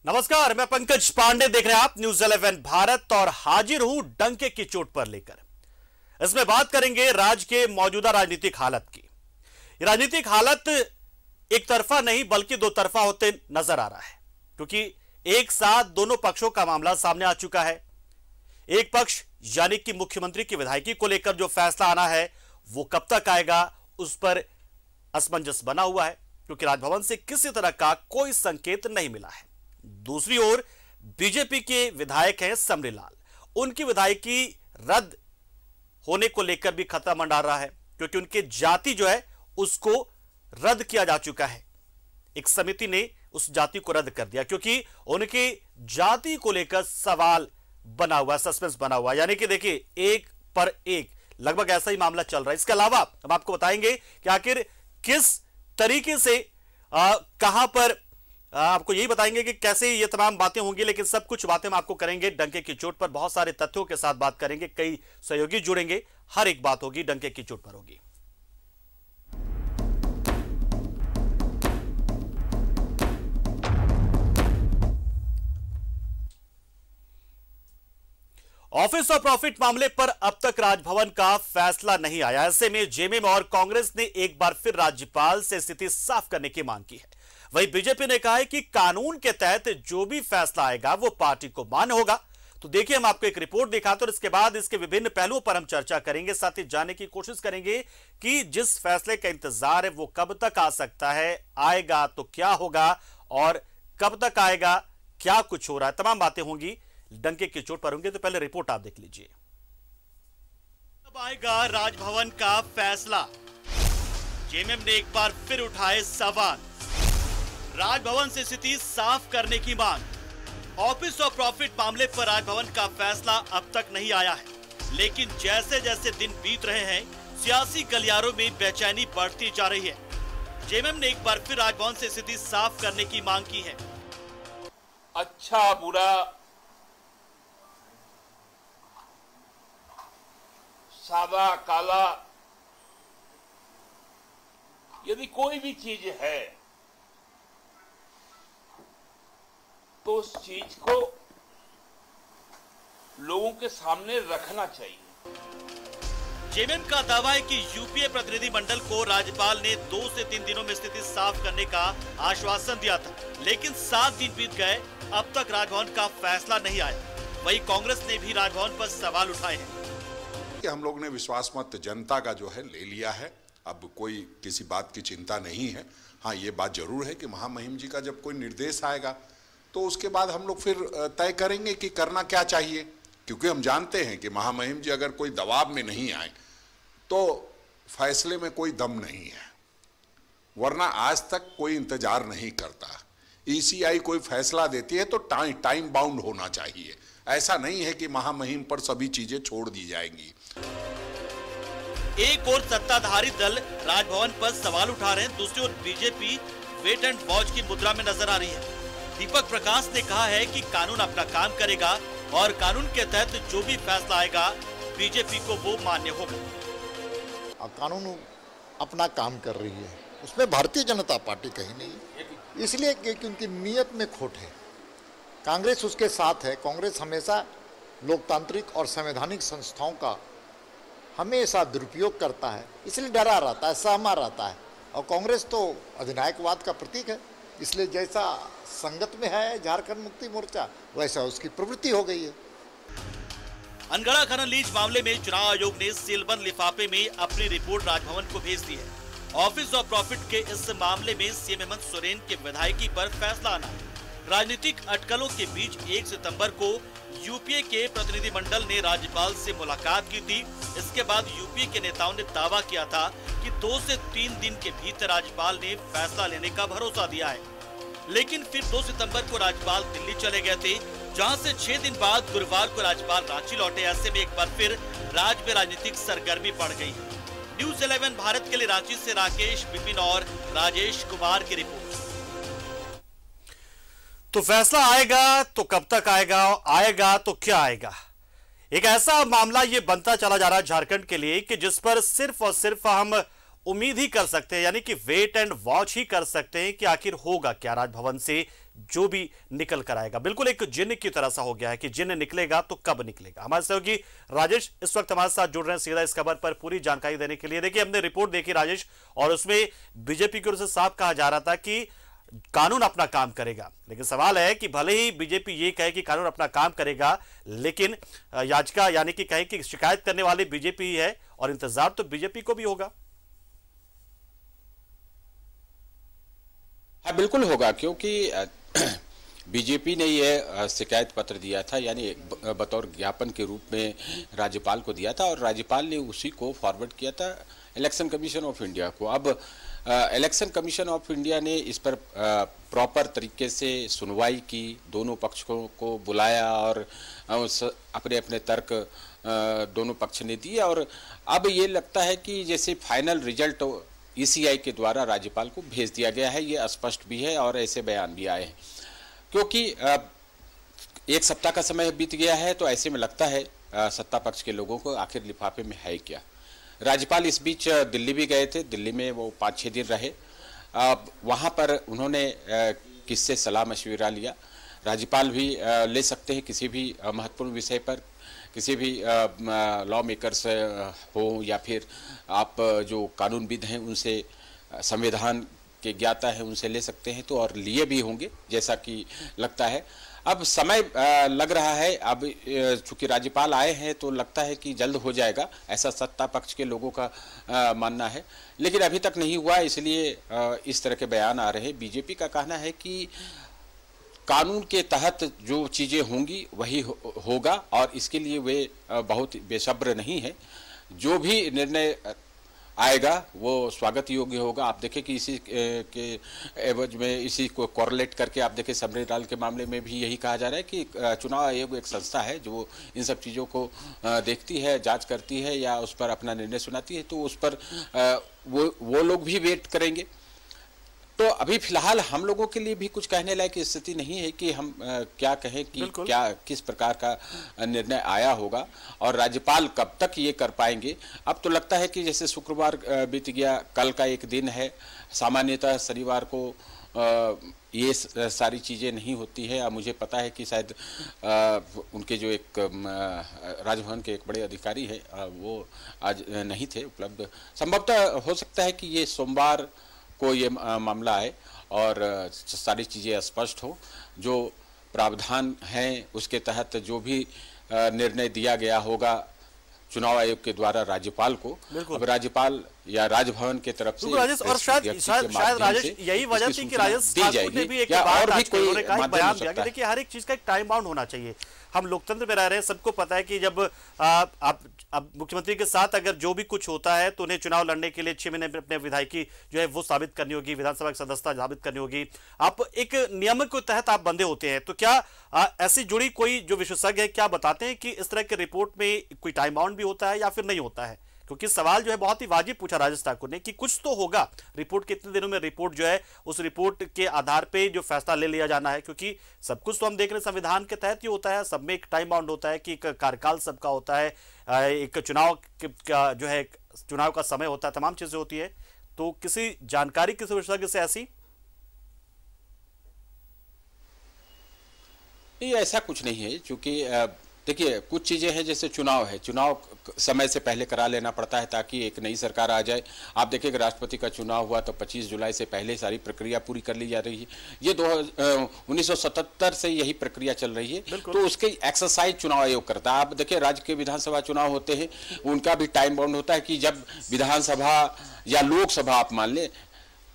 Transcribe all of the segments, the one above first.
नमस्कार, मैं पंकज पांडे, देख रहे हैं आप न्यूज 11 भारत और हाजिर हूं डंके की चोट पर लेकर। इसमें बात करेंगे राज्य के मौजूदा राजनीतिक हालत की। राजनीतिक हालत एक तरफा नहीं बल्कि दो तरफा होते नजर आ रहा है, क्योंकि एक साथ दोनों पक्षों का मामला सामने आ चुका है। एक पक्ष यानी कि मुख्यमंत्री की विधायकी को लेकर जो फैसला आना है वो कब तक आएगा, उस पर असमंजस बना हुआ है, क्योंकि राजभवन से किसी तरह का कोई संकेत नहीं मिला है। दूसरी ओर बीजेपी के विधायक हैं समरीलाल, उनकी विधायकी रद्द होने को लेकर भी खतरा मंडरा रहा है, क्योंकि उनके जाति जो है उसको रद्द किया जा चुका है। एक समिति ने उस जाति को रद्द कर दिया क्योंकि उनकी जाति को लेकर सवाल बना हुआ, सस्पेंस बना हुआ। यानी कि देखिए, एक पर एक लगभग ऐसा ही मामला चल रहा है। इसके अलावा हम आपको बताएंगे कि आखिर किस तरीके से कहां पर आपको यही बताएंगे कि कैसे ये तमाम बातें होंगी, लेकिन सब कुछ बातें हम आपको करेंगे डंके की चोट पर। बहुत सारे तथ्यों के साथ बात करेंगे, कई सहयोगी जुड़ेंगे, हर एक बात होगी डंके की चोट पर होगी। ऑफिस ऑफ प्रॉफिट मामले पर अब तक राजभवन का फैसला नहीं आया। ऐसे में जेएमएम और कांग्रेस ने एक बार फिर राज्यपाल से स्थिति साफ करने की मांग की है। वहीं बीजेपी ने कहा है कि कानून के तहत जो भी फैसला आएगा वो पार्टी को मान्य होगा। तो देखिए, हम आपको एक रिपोर्ट दिखाते हैं और इसके बाद इसके विभिन्न पहलुओं पर हम चर्चा करेंगे। साथ ही जानने की कोशिश करेंगे कि जिस फैसले का इंतजार है वो कब तक आ सकता है, आएगा तो क्या होगा और कब तक आएगा, क्या कुछ हो रहा है, तमाम बातें होंगी डंके की चोट पर होंगे। तो पहले रिपोर्ट आप देख लीजिए। कब आएगा राजभवन का फैसला? जेएमएम ने एक बार फिर उठाए सवाल। राजभवन से स्थिति साफ करने की मांग। ऑफिस ऑफ प्रॉफिट मामले पर राजभवन का फैसला अब तक नहीं आया है, लेकिन जैसे जैसे दिन बीत रहे हैं सियासी गलियारों में बेचैनी बढ़ती जा रही है। जेएमएम ने एक बार फिर राजभवन से स्थिति साफ करने की मांग की है। अच्छा बुरा, सादा काला, यदि कोई भी चीज है तो उस चीज को लोगों के सामने रखना चाहिए। जेएमएम का दावा है कि यूपीए प्रतिनिधि मंडल को राज्यपाल ने 2 से 3 दिनों में स्थिति साफ करने का आश्वासन दिया था, लेकिन 7 दिन बीत गए, अब तक राजभवन का फैसला नहीं आया। वहीं कांग्रेस ने भी राजभवन पर सवाल उठाए हैं। कि हम लोग ने विश्वास मत जनता का जो है ले लिया है, अब कोई किसी बात की चिंता नहीं है। हाँ, ये बात जरूर है कि महामहिम जी का जब कोई निर्देश आएगा तो उसके बाद हम लोग फिर तय करेंगे कि करना क्या चाहिए, क्योंकि हम जानते हैं कि महामहिम जी अगर कोई दबाव में नहीं आए तो फैसले में कोई दम नहीं है, वरना आज तक कोई इंतजार नहीं करता। ईसीआई कोई फैसला देती है तो टाइम बाउंड होना चाहिए, ऐसा नहीं है कि महामहिम पर सभी चीजें छोड़ दी जाएंगी। एक और सत्ताधारी दल राजभवन पर सवाल उठा रहे हैं, दूसरी ओर बीजेपी वेट एंड वॉच की मुद्रा में नजर आ रही है। दीपक प्रकाश ने कहा है कि कानून अपना काम करेगा और कानून के तहत जो भी फैसला आएगा बीजेपी को वो मान्य होगा। कानून अपना काम कर रही है, उसमें भारतीय जनता पार्टी कहीं नहीं, इसलिए क्योंकि उनकी नीयत में खोट है। कांग्रेस उसके साथ है। कांग्रेस हमेशा लोकतांत्रिक और संवैधानिक संस्थाओं का हमेशा दुरुपयोग करता है, इसलिए डरा रहता है, सहमा रहता है। और कांग्रेस तो अधिनायकवाद का प्रतीक है, इसलिए जैसा संगत में है झारखंड मुक्ति मोर्चा, वैसा उसकी प्रवृत्ति हो गई है। अनगढ़ा खनन लीज मामले में चुनाव आयोग ने सीलबंद लिफाफे में अपनी रिपोर्ट राजभवन को भेज दी है। ऑफिस ऑफ प्रॉफिट के इस मामले में सीएम हेमंत सोरेन के विधायकी पर फैसला आना है। राजनीतिक अटकलों के बीच 1 सितंबर को यूपीए के प्रतिनिधिमंडल ने राज्यपाल से मुलाकात की थी। इसके बाद यूपीए के नेताओं ने दावा किया था कि 2 से 3 दिन के भीतर राज्यपाल ने फैसला लेने का भरोसा दिया है, लेकिन फिर 2 सितंबर को राज्यपाल दिल्ली चले गए थे, जहां से 6 दिन बाद गुरुवार को राज्यपाल रांची लौटे। ऐसे में एक बार फिर राज्य में राजनीतिक सरगर्मी बढ़ गई है। न्यूज 11 भारत के लिए रांची से राकेश, विपिन और राजेश कुमार की रिपोर्ट। तो फैसला आएगा तो कब तक आएगा, आएगा तो क्या आएगा? एक ऐसा मामला ये बनता चला जा रहा है झारखंड के लिए कि जिस पर सिर्फ और सिर्फ हम उम्मीद ही कर सकते हैं, यानी कि वेट एंड वॉच ही कर सकते हैं कि आखिर होगा क्या राजभवन से जो भी निकल कर आएगा। बिल्कुल एक जिन्न की तरह सा हो गया है कि जिन्न निकलेगा तो कब निकलेगा। हमारे सहयोगी राजेश इस वक्त हमारे साथ जुड़ रहे हैं सीधा इस खबर पर पूरी जानकारी देने के लिए। देखिए, हमने रिपोर्ट देखी राजेश, और उसमें बीजेपी की ओर से साफ कहा जा रहा था कि कानून अपना काम करेगा, लेकिन सवाल है कि भले ही बीजेपी ये कहे कि कानून अपना काम करेगा, लेकिन याचिका यानी कि कहे कि शिकायत करने वाले बीजेपी ही है, और इंतजार तो बीजेपी को भी होगा। हाँ, बिल्कुल होगा, क्योंकि बीजेपी ने यह शिकायत पत्र दिया था, यानी बतौर ज्ञापन के रूप में राज्यपाल को दिया था, और राज्यपाल ने उसी को फॉरवर्ड किया था इलेक्शन कमीशन ऑफ इंडिया को। अब इलेक्शन कमीशन ऑफ इंडिया ने इस पर प्रॉपर तरीके से सुनवाई की, दोनों पक्षों को बुलाया और अपने अपने तर्क दोनों पक्ष ने दिए, और अब ये लगता है कि जैसे फाइनल रिजल्ट ईसीआई के द्वारा राज्यपाल को भेज दिया गया है। ये स्पष्ट भी है और ऐसे बयान भी आए हैं, क्योंकि एक सप्ताह का समय बीत गया है, तो ऐसे में लगता है सत्ता पक्ष के लोगों को आखिर लिफाफे में है क्या। राज्यपाल इस बीच दिल्ली भी गए थे, दिल्ली में वो 5-6 दिन रहे। वहाँ पर उन्होंने किससे सलाह मशविरा लिया। राज्यपाल भी ले सकते हैं किसी भी महत्वपूर्ण विषय पर, किसी भी लॉ मेकर्स हो या फिर आप जो कानूनविद हैं उनसे, संविधान के ज्ञाता हैं उनसे ले सकते हैं, तो और लिए भी होंगे जैसा कि लगता है। अब समय लग रहा है, अब चूंकि राज्यपाल आए हैं तो लगता है कि जल्द हो जाएगा, ऐसा सत्ता पक्ष के लोगों का मानना है, लेकिन अभी तक नहीं हुआ, इसलिए इस तरह के बयान आ रहे हैं। बीजेपी का कहना है कि कानून के तहत जो चीज़ें होंगी वही होगा, और इसके लिए वे बहुत बेसब्र नहीं है। जो भी निर्णय आएगा वो स्वागत योग्य होगा। आप देखें कि इसी के एवज में, इसी को कोरिलेट करके आप देखें समरीलाल के मामले में भी यही कहा जा रहा है कि चुनाव आयोग एक संस्था है जो इन सब चीज़ों को देखती है, जांच करती है या उस पर अपना निर्णय सुनाती है, तो उस पर वो लोग भी वेट करेंगे। तो अभी फिलहाल हम लोगों के लिए भी कुछ कहने लायक स्थिति नहीं है कि हम क्या कहें कि क्या किस प्रकार का निर्णय आया होगा और राज्यपाल कब तक ये कर पाएंगे। अब तो लगता है कि जैसे शुक्रवार बीत गया, कल का एक दिन है, सामान्यतः शनिवार को ये सारी चीज़ें नहीं होती है। अब मुझे पता है कि शायद उनके जो एक राजभवन के एक बड़े अधिकारी हैं वो आज नहीं थे उपलब्ध। संभवतः हो सकता है कि ये सोमवार को ये मामला आए और सारी चीज़ें स्पष्ट हो। जो प्रावधान हैं उसके तहत जो भी निर्णय दिया गया होगा चुनाव आयोग के द्वारा राज्यपाल को, अब राज्यपाल या राजभवन के तरफ से और शायद राजेश यही वजह थी कि राजेश ठाकुर ने भी एक बात आज उन्होंने कहा, बयान दिया कि देखिए हर एक चीज का एक टाइम बाउंड होना चाहिए। हम लोकतंत्र में रह रहे हैं, सबको पता है कि जब अब मुख्यमंत्री के साथ अगर जो भी कुछ होता है तो उन्हें चुनाव लड़ने के लिए 6 महीने में अपने विधायकी जो है वो साबित करनी होगी, विधानसभा की सदस्यता साबित करनी होगी। आप एक नियम के तहत आप बंधे होते हैं, तो क्या ऐसी जुड़ी कोई जो विशेषज्ञ है क्या बताते हैं कि इस तरह के रिपोर्ट में कोई टाइम बाउंड भी होता है या फिर नहीं होता है? क्योंकि सवाल जो है बहुत ही वाजिब पूछा राजेश ठाकुर ने कि कुछ तो होगा, रिपोर्ट कितने दिनों में रिपोर्ट जो है उस रिपोर्ट के आधार पे जो फैसला ले लिया जाना है, क्योंकि सब कुछ तो हम देख रहे हैं संविधान के तहत ही होता है, सब में एक टाइम बाउंड होता है कि एक कार्यकाल सबका होता है, एक चुनाव का जो है चुनाव का समय होता है, तमाम चीजें होती है। तो किसी जानकारी किसी विशेषज्ञ से ऐसी नहीं, ऐसा कुछ नहीं है। क्योंकि देखिए कुछ चीज़ें हैं, जैसे चुनाव है, चुनाव समय से पहले करा लेना पड़ता है ताकि एक नई सरकार आ जाए। आप देखिए राष्ट्रपति का चुनाव हुआ तो 25 जुलाई से पहले सारी प्रक्रिया पूरी कर ली जा रही है। ये 1977 से यही प्रक्रिया चल रही है, तो उसके एक्सरसाइज चुनाव आयोग करता है। आप देखिए राज्य के विधानसभा चुनाव होते हैं, उनका भी टाइम बाउंड होता है कि जब विधानसभा या लोकसभा आप मान लें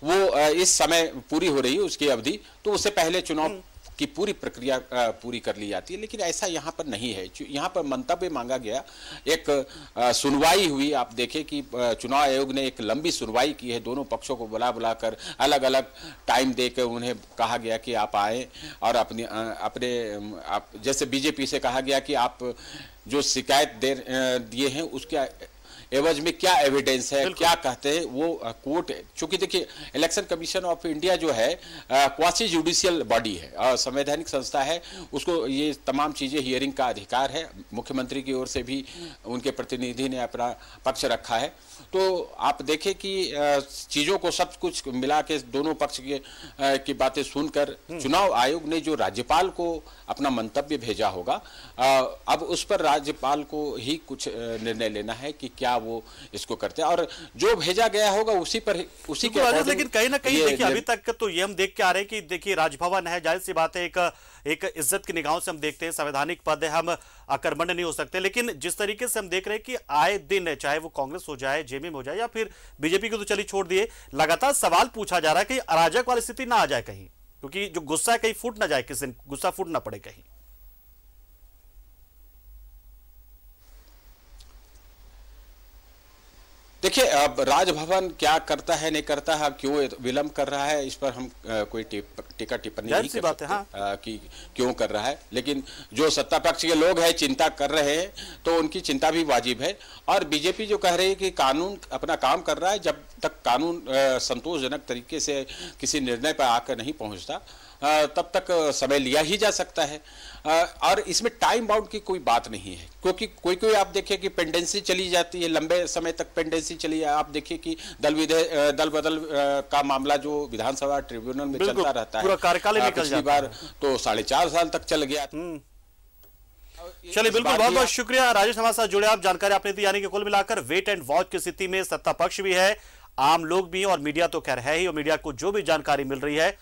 वो इस समय पूरी हो रही है उसकी अवधि, तो उससे पहले चुनाव की पूरी प्रक्रिया पूरी कर ली जाती है। लेकिन ऐसा यहाँ पर नहीं है। यहाँ पर मंतव्य मांगा गया, एक सुनवाई हुई। आप देखें कि चुनाव आयोग ने एक लंबी सुनवाई की है, दोनों पक्षों को बुला बुलाकर अलग अलग टाइम देकर उन्हें कहा गया कि आप आए और जैसे बीजेपी से कहा गया कि आप जो शिकायत दिए हैं उसके एवज में क्या एविडेंस है, क्या कहते हैं वो कोर्ट है। चूंकि देखिए इलेक्शन कमीशन ऑफ इंडिया जो है क्वासी जुडिशियल बॉडी है और संवैधानिक संस्था है, उसको ये तमाम चीजें हियरिंग का अधिकार है। मुख्यमंत्री की ओर से भी उनके प्रतिनिधि ने अपना पक्ष रखा है। तो आप देखें कि चीजों को सब कुछ मिला के दोनों पक्ष की बातें सुनकर चुनाव आयोग ने जो राज्यपाल को अपना मंतव्य भेजा होगा, अब उस पर राज्यपाल को ही कुछ निर्णय लेना है कि क्या वो इसको करते हैं, और जो भेजा गया होगा उसी पर उसी के। लेकिन कहीं ना कहीं देखिए अभी तक तो ये हम देख के आ रहे हैं कि देखिए राजभवन है, जाहिर सी बात है एक इज्जत की निगाहों से हम देखते हैं, संवैधानिक पद है, हम आक्रमण नहीं हो सकते। लेकिन जिस तरीके से हम देख रहे हैं कि आए दिन चाहे वो कांग्रेस हो जाए, जेएमएम हो जाए या फिर बीजेपी को तो चलिए छोड़ दिए, लगातार सवाल पूछा जा रहा है कि अराजक वाली स्थिति ना आ जाए कहीं, क्योंकि जो गुस्सा है कहीं फूट ना जाए, किसी दिन गुस्सा फूट ना पड़े कहीं। देखिए अब राजभवन क्या करता है नहीं करता है, क्यों विलंब कर रहा है, इस पर हम कोई टीका टिप्पणी नहीं कर सकते कि क्यों कर रहा है। लेकिन जो सत्ता पक्ष के लोग हैं चिंता कर रहे हैं तो उनकी चिंता भी वाजिब है। और बीजेपी जो कह रही है कि कानून अपना काम कर रहा है, जब तक कानून संतोषजनक तरीके से किसी निर्णय पर आकर नहीं पहुंचता तब तक समय लिया ही जा सकता है। और इसमें टाइम बाउंड की कोई बात नहीं है, क्योंकि कोई आप देखिए कि पेंडेंसी चली जाती है, लंबे समय तक पेंडेंसी चली है। आप देखिए कि दल बदल का मामला जो विधानसभा ट्रिब्यूनल में चलता रहता है, पूरा कार्यकाल निकल जाता है, बार तो 4.5 साल तक चल गया। चलिए बिल्कुल, बहुत बहुत शुक्रिया राजेश, हमारे साथ जुड़े आप, जानकारी आपने दी। यानी कि कुल मिलाकर वेट एंड वॉच की स्थिति में सत्ता पक्ष भी है, आम लोग भी, और मीडिया तो खैर है ही, और मीडिया को जो भी जानकारी मिल रही है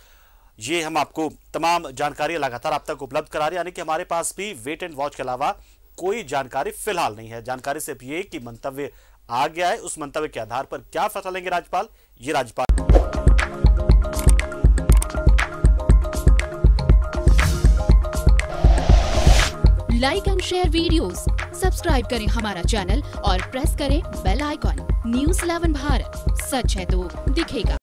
ये हम आपको तमाम जानकारी लगातार आप तक उपलब्ध करा रहे हैं। यानी कि हमारे पास भी वेट एंड वॉच के अलावा कोई जानकारी फिलहाल नहीं है। जानकारी सिर्फ ये कि मंतव्य आ गया है, उस मंतव्य के आधार पर क्या फैसला लेंगे राज्यपाल, ये राज्यपाल। Like and share videos, subscribe करें हमारा चैनल और प्रेस करें बेल आइकॉन। न्यूज़ 11 भारत, सच है तो दिखेगा।